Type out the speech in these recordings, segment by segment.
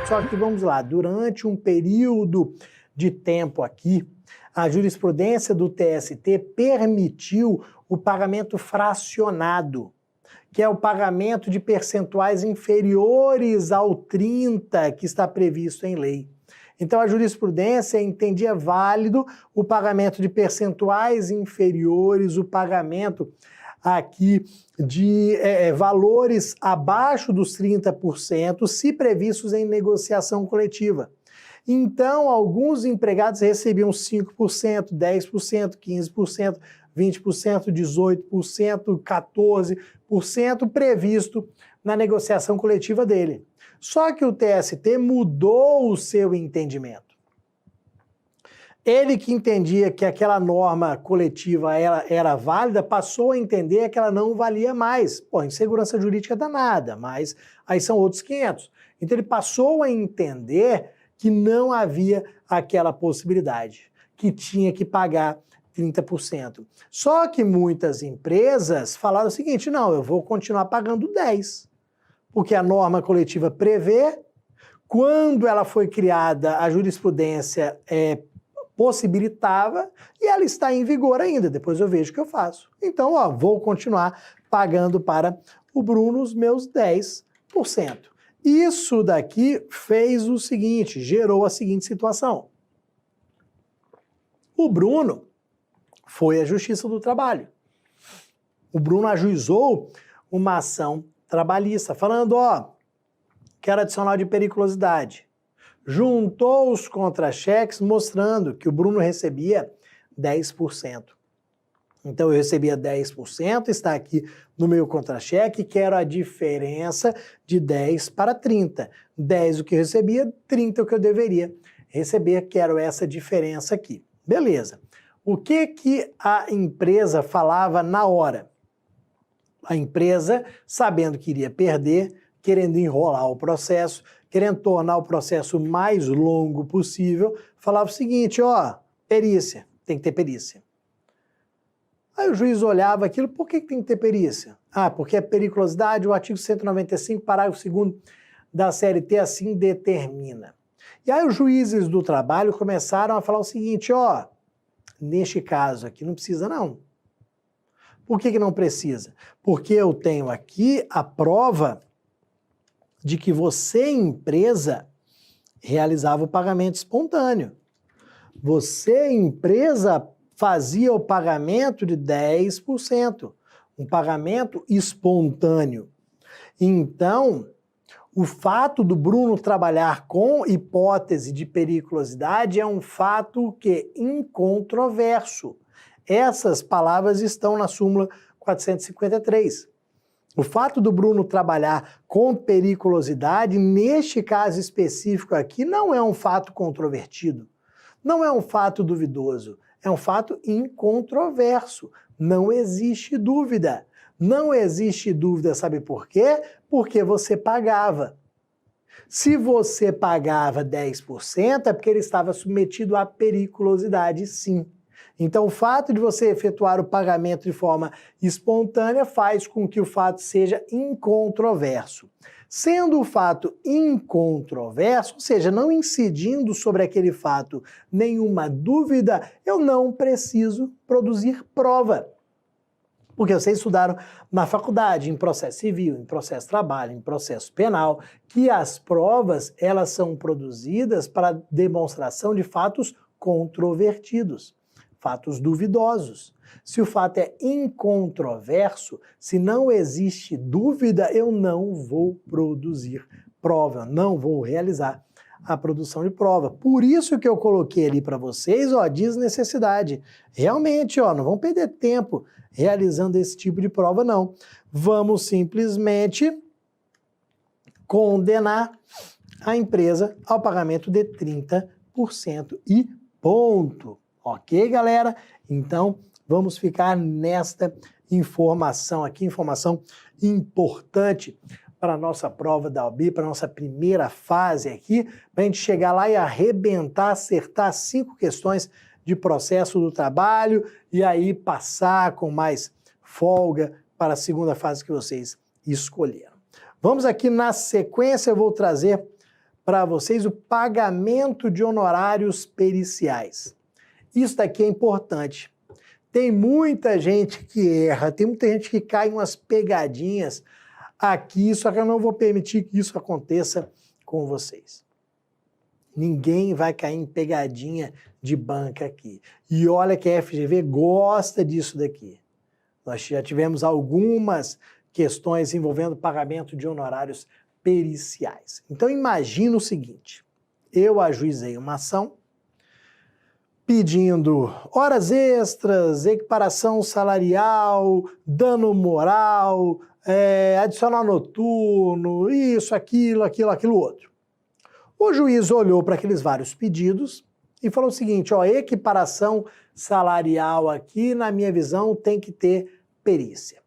Só que vamos lá, durante um período de tempo aqui, a jurisprudência do TST permitiu o pagamento fracionado, que é o pagamento de percentuais inferiores ao 30 que está previsto em lei. Então a jurisprudência entendia válido o pagamento de percentuais inferiores, o pagamento aqui de valores abaixo dos 30%, se previstos em negociação coletiva. Então, alguns empregados recebiam 5%, 10%, 15%, 20%, 18%, 14% previsto na negociação coletiva dele. Só que o TST mudou o seu entendimento. Ele que entendia que aquela norma coletiva era válida, passou a entender que ela não valia mais. Pô, insegurança jurídica danada, mas aí são outros 500. Então ele passou a entender que não havia aquela possibilidade, que tinha que pagar 30%. Só que muitas empresas falaram o seguinte, não, eu vou continuar pagando 10%, porque a norma coletiva prevê, quando ela foi criada, a jurisprudência possibilitava e ela está em vigor ainda, depois eu vejo o que eu faço. Então, ó, vou continuar pagando para o Bruno os meus 10%. Isso daqui fez o seguinte, gerou a seguinte situação. O Bruno foi à Justiça do Trabalho. O Bruno ajuizou uma ação trabalhista, falando, ó, quero adicional de periculosidade. Juntou os contra-cheques mostrando que o Bruno recebia 10%. Então eu recebia 10%, está aqui no meu contra-cheque, quero a diferença de 10 para 30. 10 o que eu recebia, 30 o que eu deveria receber, quero essa diferença aqui. Beleza. O que a empresa falava na hora? A empresa, sabendo que iria perder, querendo enrolar o processo, querendo tornar o processo mais longo possível, falava o seguinte, ó, perícia, tem que ter perícia. Aí o juiz olhava aquilo, por que tem que ter perícia? Ah, porque é periculosidade, o artigo 195, parágrafo 2º da CLT assim determina. E aí os juízes do trabalho começaram a falar o seguinte, ó, neste caso aqui não precisa não. Por que não precisa? Porque eu tenho aqui a prova de que você, empresa, realizava o pagamento espontâneo. Você, empresa, fazia o pagamento de 10%, um pagamento espontâneo. Então, o fato do Bruno trabalhar com hipótese de periculosidade é um fato que incontroverso. Essas palavras estão na súmula 453. O fato do Bruno trabalhar com periculosidade, neste caso específico aqui, não é um fato controvertido, não é um fato duvidoso, é um fato incontroverso. Não existe dúvida. Não existe dúvida, sabe por quê? Porque você pagava. Se você pagava 10%, é porque ele estava submetido à periculosidade, sim. Então, o fato de você efetuar o pagamento de forma espontânea faz com que o fato seja incontroverso. Sendo o fato incontroverso, ou seja, não incidindo sobre aquele fato nenhuma dúvida, eu não preciso produzir prova. Porque vocês estudaram na faculdade, em processo civil, em processo de trabalho, em processo penal, que as provas, elas são produzidas para demonstração de fatos controvertidos, fatos duvidosos. Se o fato é incontroverso, se não existe dúvida, eu não vou produzir prova, não vou realizar a produção de prova. Por isso que eu coloquei ali para vocês, ó, desnecessidade. Realmente, ó, não vamos perder tempo realizando esse tipo de prova, não. Vamos simplesmente condenar a empresa ao pagamento de 30% e ponto. Ok, galera? Então, vamos ficar nesta informação aqui, informação importante para a nossa prova da OAB, para a nossa primeira fase aqui, para a gente chegar lá e arrebentar, acertar 5 questões de processo do trabalho e aí passar com mais folga para a segunda fase que vocês escolheram. Vamos aqui na sequência, eu vou trazer para vocês o pagamento de honorários periciais. Isso daqui é importante. Tem muita gente que erra, tem muita gente que cai em umas pegadinhas aqui, só que eu não vou permitir que isso aconteça com vocês. Ninguém vai cair em pegadinha de banca aqui. E olha que a FGV gosta disso daqui. Nós já tivemos algumas questões envolvendo pagamento de honorários periciais. Então imagina o seguinte, eu ajuizei uma ação pedindo horas extras, equiparação salarial, dano moral, adicional noturno, isso, aquilo outro. O juiz olhou para aqueles vários pedidos e falou o seguinte, ó, equiparação salarial aqui, na minha visão, tem que ter perícia.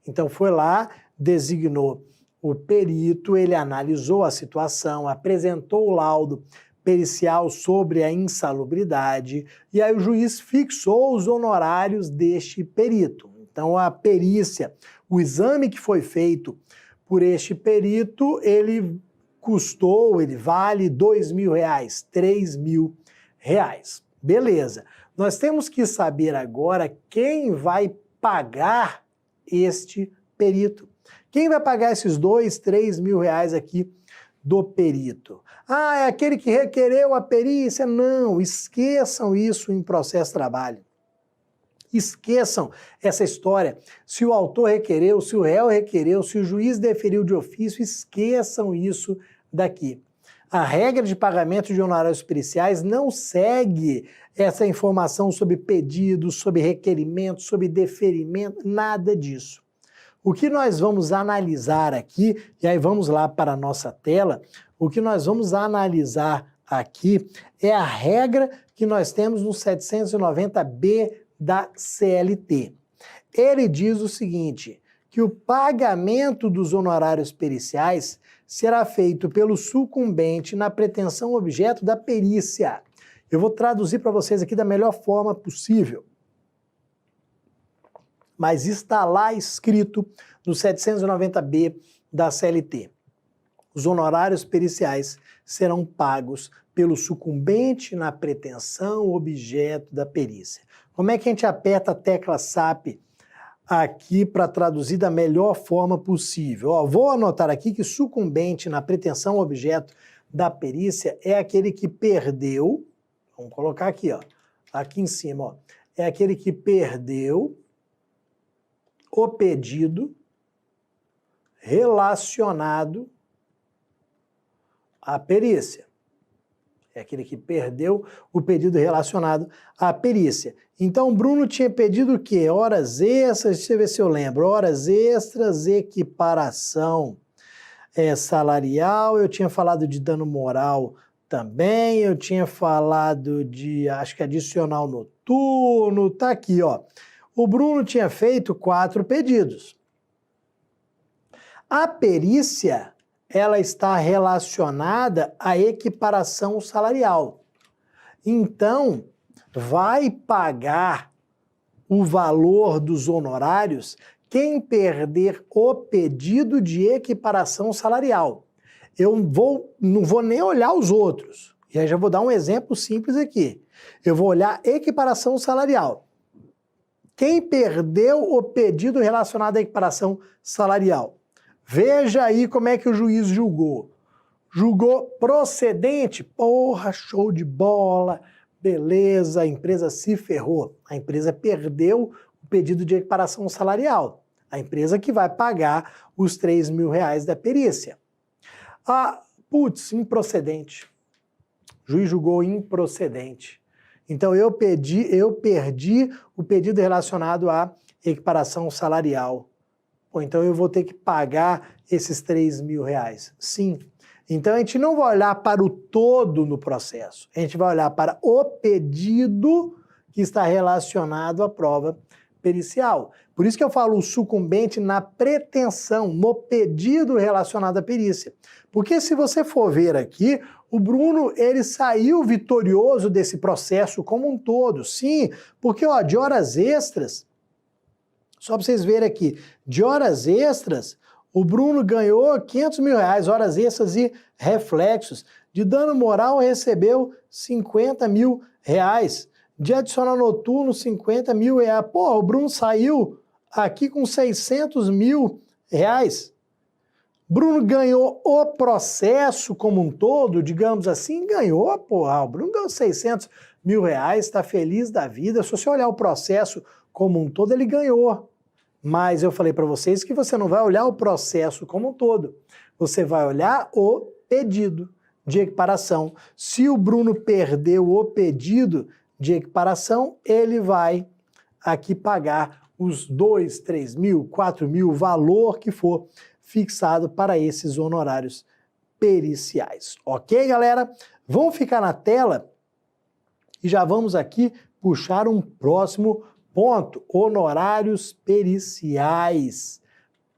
Então foi lá, designou o perito, ele analisou a situação, apresentou o laudo pericial sobre a insalubridade e aí o juiz fixou os honorários deste perito. Então a perícia, o exame que foi feito por este perito, ele vale R$2.000, R$3.000. Beleza. Nós temos que saber agora quem vai pagar este perito. Quem vai pagar esses R$2.000, R$3.000 aqui do perito? Ah, é aquele que requereu a perícia? Não, esqueçam isso em processo de trabalho. Esqueçam essa história. Se o autor requereu, se o réu requereu, se o juiz deferiu de ofício, esqueçam isso daqui. A regra de pagamento de honorários periciais não segue essa informação sobre pedidos, sobre requerimentos, sobre deferimento, nada disso. O que nós vamos analisar aqui, e aí vamos lá para a nossa tela, o que nós vamos analisar aqui é a regra que nós temos no 790B da CLT. Ele diz o seguinte, que o pagamento dos honorários periciais será feito pelo sucumbente na pretensão objeto da perícia. Eu vou traduzir para vocês aqui da melhor forma possível. Mas está lá escrito no 790B da CLT. Os honorários periciais serão pagos pelo sucumbente na pretensão objeto da perícia. Como é que a gente aperta a tecla SAP aqui para traduzir da melhor forma possível? Ó, vou anotar aqui que sucumbente na pretensão objeto da perícia é aquele que perdeu, vamos colocar aqui, ó, aqui em cima, ó, é aquele que perdeu o pedido relacionado à perícia. É aquele que perdeu o pedido relacionado à perícia. Então, Bruno tinha pedido o quê? Horas extras, deixa eu ver se eu lembro. Horas extras, equiparação salarial, eu tinha falado de dano moral também, eu tinha falado de, acho que adicional noturno, tá aqui, ó. O Bruno tinha feito 4 pedidos. A perícia, ela está relacionada à equiparação salarial. Então, vai pagar o valor dos honorários quem perder o pedido de equiparação salarial. Eu não vou nem olhar os outros. E aí já vou dar um exemplo simples aqui. Eu vou olhar equiparação salarial. Quem perdeu o pedido relacionado à equiparação salarial? Veja aí como é que o juiz julgou. Julgou procedente? Porra, show de bola, beleza, a empresa se ferrou. A empresa perdeu o pedido de equiparação salarial. A empresa que vai pagar os R$3.000 da perícia. Ah, putz, improcedente. O juiz julgou improcedente. Então eu perdi o pedido relacionado à equiparação salarial. Ou então eu vou ter que pagar esses R$3.000. Sim. Então a gente não vai olhar para o todo no processo. A gente vai olhar para o pedido que está relacionado à prova pericial. Por isso que eu falo o sucumbente na pretensão, no pedido relacionado à perícia. Porque se você for ver aqui, o Bruno, ele saiu vitorioso desse processo como um todo. Sim, porque ó, de horas extras, só para vocês verem aqui, de horas extras, O Bruno ganhou R$500 mil, horas extras e reflexos. De dano moral recebeu R$50 mil. De adicional noturno, R$50 mil. Pô, o Bruno saiu aqui com R$600 mil. Bruno ganhou o processo como um todo, digamos assim, ganhou, porra. O Bruno ganhou R$600 mil, tá feliz da vida. Se você olhar o processo como um todo, ele ganhou. Mas eu falei para vocês que você não vai olhar o processo como um todo. Você vai olhar o pedido de equiparação. Se o Bruno perdeu o pedido de equiparação, ele vai aqui pagar os 2, 3 mil, 4 mil, valor que for fixado para esses honorários periciais. Ok, galera? Vamos ficar na tela e já vamos aqui puxar um próximo ponto. Honorários periciais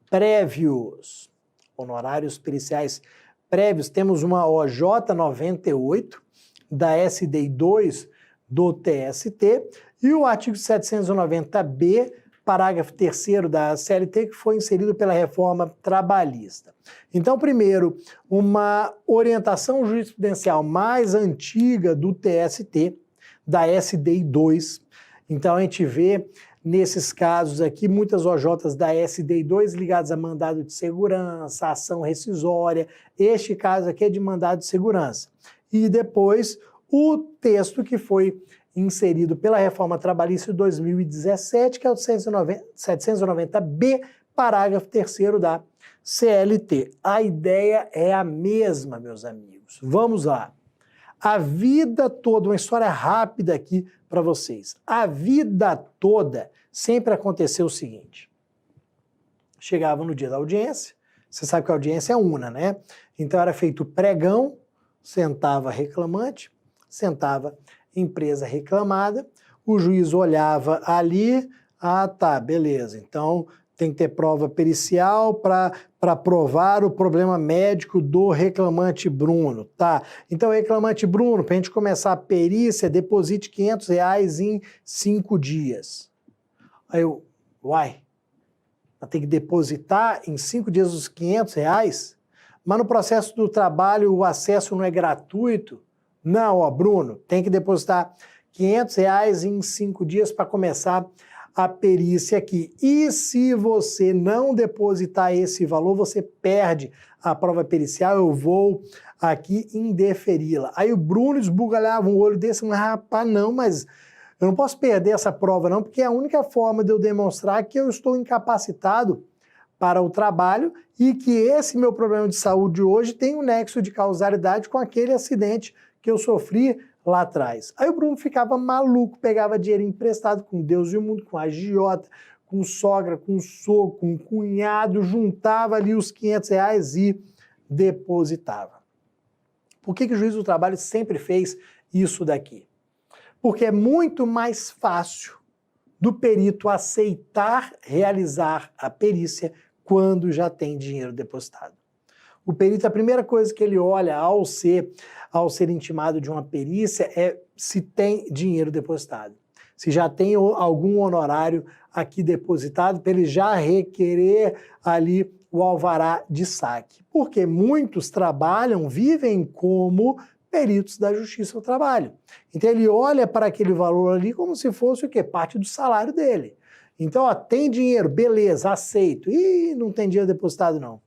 prévios. Honorários periciais prévios. Temos uma OJ 98 da SDI 2 do TST e o artigo 790B, parágrafo 3º da CLT, que foi inserido pela reforma trabalhista. Então, primeiro, uma orientação jurisprudencial mais antiga do TST, da SDI 2. Então, a gente vê, nesses casos aqui, muitas OJs da SDI 2 ligadas a mandado de segurança, ação rescisória. Este caso aqui é de mandado de segurança. E depois, o texto que foi inserido pela reforma trabalhista de 2017, que é o 790B, parágrafo 3º da CLT. A ideia é a mesma, meus amigos. Vamos lá. A vida toda, uma história rápida aqui para vocês. A vida toda sempre aconteceu o seguinte. Chegava no dia da audiência, você sabe que a audiência é una, né? Então era feito o pregão, sentava reclamante, sentava empresa reclamada, o juiz olhava ali, tá, beleza, então tem que ter prova pericial para provar o problema médico do reclamante Bruno, tá? Então, reclamante Bruno, para a gente começar a perícia, deposite R$500 em 5 dias. Aí eu, vai ter que depositar em 5 dias os R$500? Mas no processo do trabalho o acesso não é gratuito? Não, ó, Bruno, tem que depositar R$500 em 5 dias para começar a perícia aqui. E se você não depositar esse valor, você perde a prova pericial, eu vou aqui indeferi-la. Aí o Bruno esbugalhava um olho desse, mas rapaz, não, mas eu não posso perder essa prova não, porque é a única forma de eu demonstrar que eu estou incapacitado para o trabalho e que esse meu problema de saúde hoje tem um nexo de causalidade com aquele acidente que eu sofri lá atrás. Aí o Bruno ficava maluco, pegava dinheiro emprestado com Deus e o mundo, com agiota, com sogra, com sogro, com cunhado, juntava ali os R$500 e depositava. Por que o juiz do trabalho sempre fez isso daqui? Porque é muito mais fácil do perito aceitar realizar a perícia quando já tem dinheiro depositado. O perito, a primeira coisa que ele olha ao ser intimado de uma perícia é se tem dinheiro depositado. Se já tem algum honorário aqui depositado, para ele já requerer ali o alvará de saque. Porque muitos trabalham, vivem como peritos da Justiça do Trabalho. Então ele olha para aquele valor ali como se fosse o quê? Parte do salário dele. Então, ó, tem dinheiro, beleza, aceito. Ih, não tem dinheiro depositado não.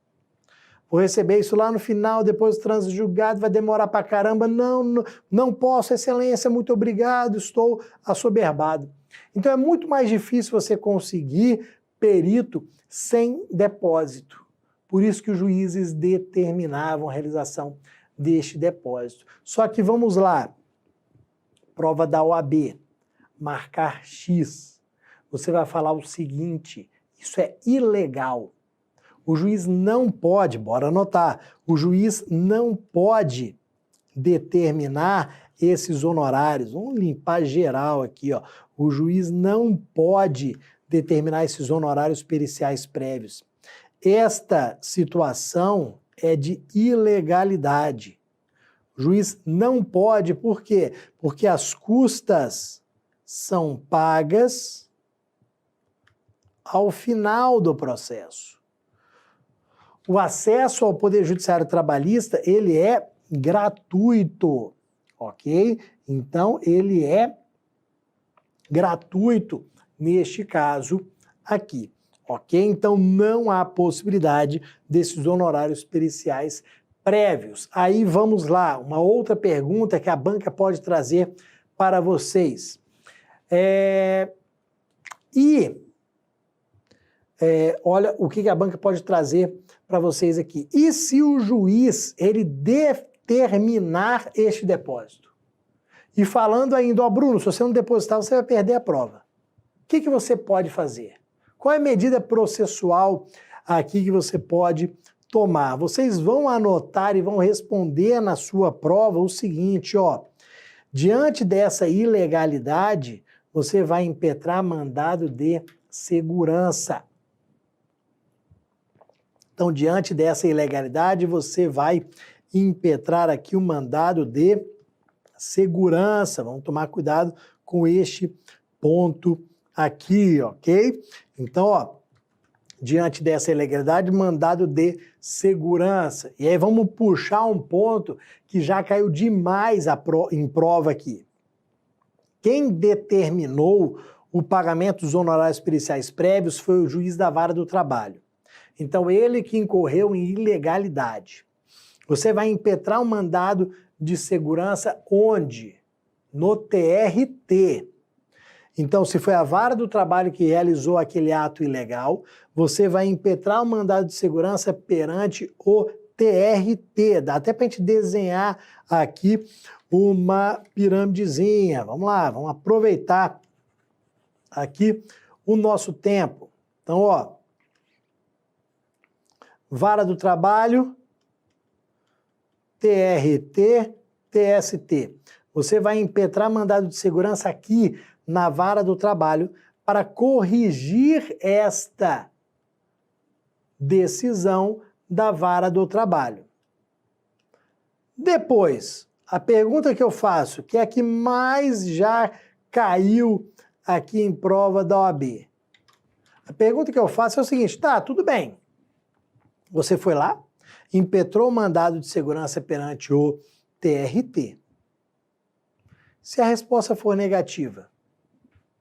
Vou receber isso lá no final, depois do trânsito julgado, vai demorar pra caramba. Não posso, excelência, muito obrigado, estou assoberbado. Então é muito mais difícil você conseguir perito sem depósito. Por isso que os juízes determinavam a realização deste depósito. Só que vamos lá, prova da OAB, marcar X. Você vai falar o seguinte, isso é ilegal. O juiz não pode, bora anotar, o juiz não pode determinar esses honorários. Vamos limpar geral aqui, ó. O juiz não pode determinar esses honorários periciais prévios. Esta situação é de ilegalidade. O juiz não pode, por quê? Porque as custas são pagas ao final do processo. o acesso ao Poder Judiciário Trabalhista, ele é gratuito, ok? Então, ele é gratuito neste caso aqui, ok? Então, não há possibilidade desses honorários periciais prévios. Aí, vamos lá, uma outra pergunta que a banca pode trazer para vocês. Olha o que a banca pode trazer para vocês aqui. E se o juiz, ele determinar este depósito? E falando ainda, ó, Bruno, se você não depositar, você vai perder a prova. O que você pode fazer? Qual é a medida processual aqui que você pode tomar? Vocês vão anotar e vão responder na sua prova o seguinte, ó. Diante dessa ilegalidade, você vai impetrar mandado de segurança. Então, diante dessa ilegalidade, você vai impetrar aqui o mandado de segurança. Vamos tomar cuidado com este ponto aqui, ok? Então, ó, diante dessa ilegalidade, mandado de segurança. E aí vamos puxar um ponto que já caiu demais em prova aqui. Quem determinou o pagamento dos honorários periciais prévios foi o juiz da vara do trabalho. Então, ele que incorreu em ilegalidade. Você vai impetrar um mandado de segurança onde? No TRT. Então, se foi a vara do trabalho que realizou aquele ato ilegal, você vai impetrar um mandado de segurança perante o TRT. Dá até para a gente desenhar aqui uma piramidezinha. Vamos lá, vamos aproveitar aqui o nosso tempo. Então, ó, vara do trabalho, TRT, TST. Você vai impetrar mandado de segurança aqui na vara do trabalho para corrigir esta decisão da vara do trabalho. Depois, a pergunta que eu faço, que é a que mais já caiu aqui em prova da OAB. A pergunta que eu faço é o seguinte, tá, tudo bem. Você foi lá, impetrou o mandado de segurança perante o TRT. Se a resposta for negativa,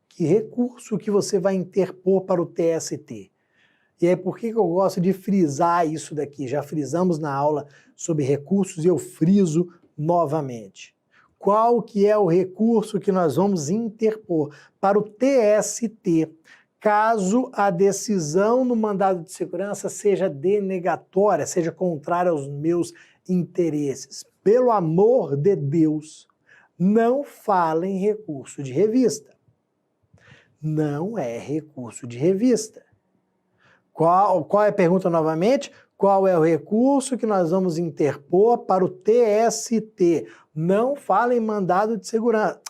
que recurso que você vai interpor para o TST? E aí, por que eu gosto de frisar isso daqui? Já frisamos na aula sobre recursos e eu friso novamente. Qual que é o recurso que nós vamos interpor para o TST, caso a decisão no mandado de segurança seja denegatória, seja contrária aos meus interesses? Pelo amor de Deus, não fala em recurso de revista. Não é recurso de revista. Qual é a pergunta novamente? Qual é o recurso que nós vamos interpor para o TST? Não fala em mandado de segurança.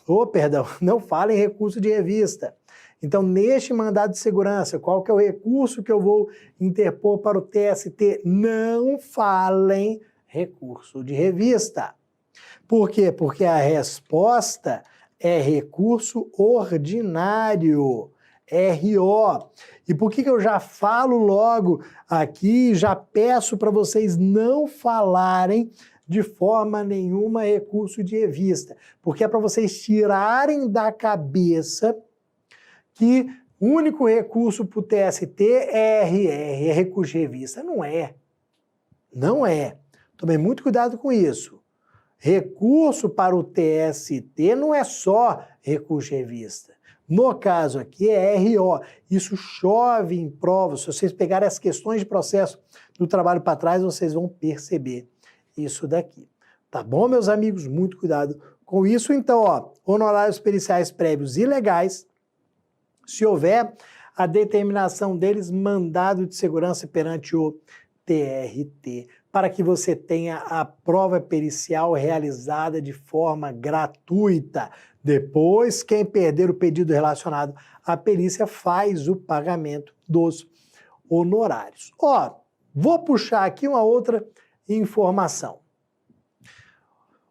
Não fala em recurso de revista. Então, neste mandado de segurança, qual que é o recurso que eu vou interpor para o TST? Não falem recurso de revista. Por quê? Porque a resposta é recurso ordinário, RO. E por que eu já falo logo aqui, já peço para vocês não falarem de forma nenhuma recurso de revista? Porque é para vocês tirarem da cabeça que o único recurso para o TST é RR, é recurso de revista. Não é. Não é. Tomem muito cuidado com isso. Recurso para o TST não é só recurso de revista. No caso aqui é RO. Isso chove em provas. Se vocês pegarem as questões de processo do trabalho para trás, vocês vão perceber isso daqui. Tá bom, meus amigos? Muito cuidado com isso. Então, ó, honorários periciais prévios ilegais, se houver a determinação deles, mandado de segurança perante o TRT, para que você tenha a prova pericial realizada de forma gratuita. Depois, quem perder o pedido relacionado à perícia faz o pagamento dos honorários. Ó, vou puxar aqui uma outra informação.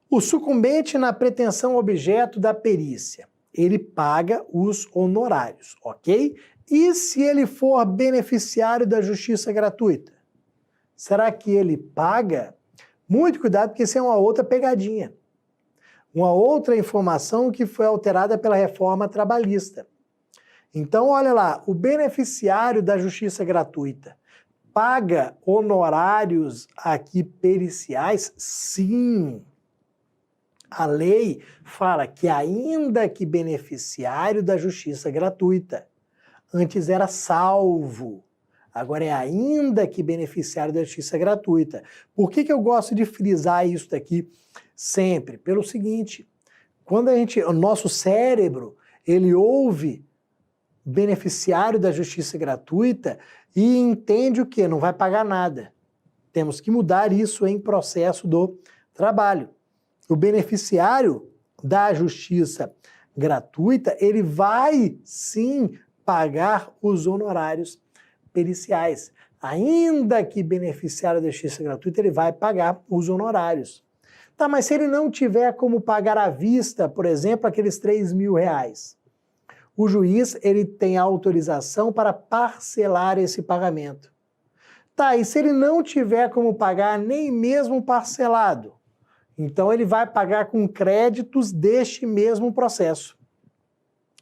O sucumbente na pretensão objeto da perícia, ele paga os honorários, ok? E se ele for beneficiário da justiça gratuita? será que ele paga? Muito cuidado, porque isso é uma outra pegadinha. Uma outra informação que foi alterada pela reforma trabalhista. Então, olha lá, o beneficiário da justiça gratuita paga honorários aqui periciais? Sim. A lei fala que ainda que beneficiário da justiça gratuita, antes era salvo, agora é ainda que beneficiário da justiça gratuita. Por que eu gosto de frisar isso daqui sempre? Pelo seguinte, quando o nosso cérebro, ele ouve beneficiário da justiça gratuita e entende o quê? Não vai pagar nada. Temos que mudar isso em processo do trabalho. O beneficiário da justiça gratuita, ele vai sim pagar os honorários periciais. Ainda que beneficiário da justiça gratuita, ele vai pagar os honorários. Tá, mas se ele não tiver como pagar à vista, por exemplo, aqueles R$3.000, o juiz ele tem a autorização para parcelar esse pagamento. Tá, e se ele não tiver como pagar nem mesmo parcelado? Então ele vai pagar com créditos deste mesmo processo.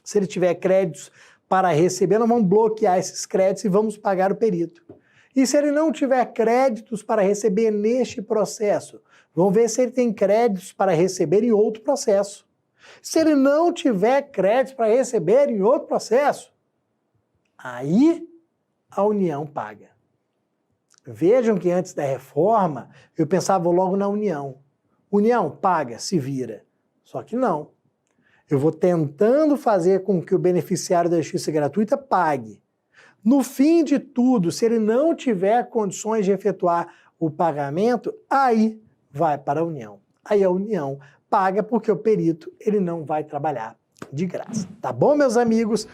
Se ele tiver créditos para receber, nós vamos bloquear esses créditos e vamos pagar o perito. E se ele não tiver créditos para receber neste processo, vamos ver se ele tem créditos para receber em outro processo. Se ele não tiver créditos para receber em outro processo, aí a União paga. Vejam que antes da reforma, eu pensava logo na União. União, paga, se vira. Só que não. Eu vou tentando fazer com que o beneficiário da justiça gratuita pague. No fim de tudo, se ele não tiver condições de efetuar o pagamento, aí vai para a União. Aí a União paga porque o perito ele não vai trabalhar de graça. Tá bom, meus amigos?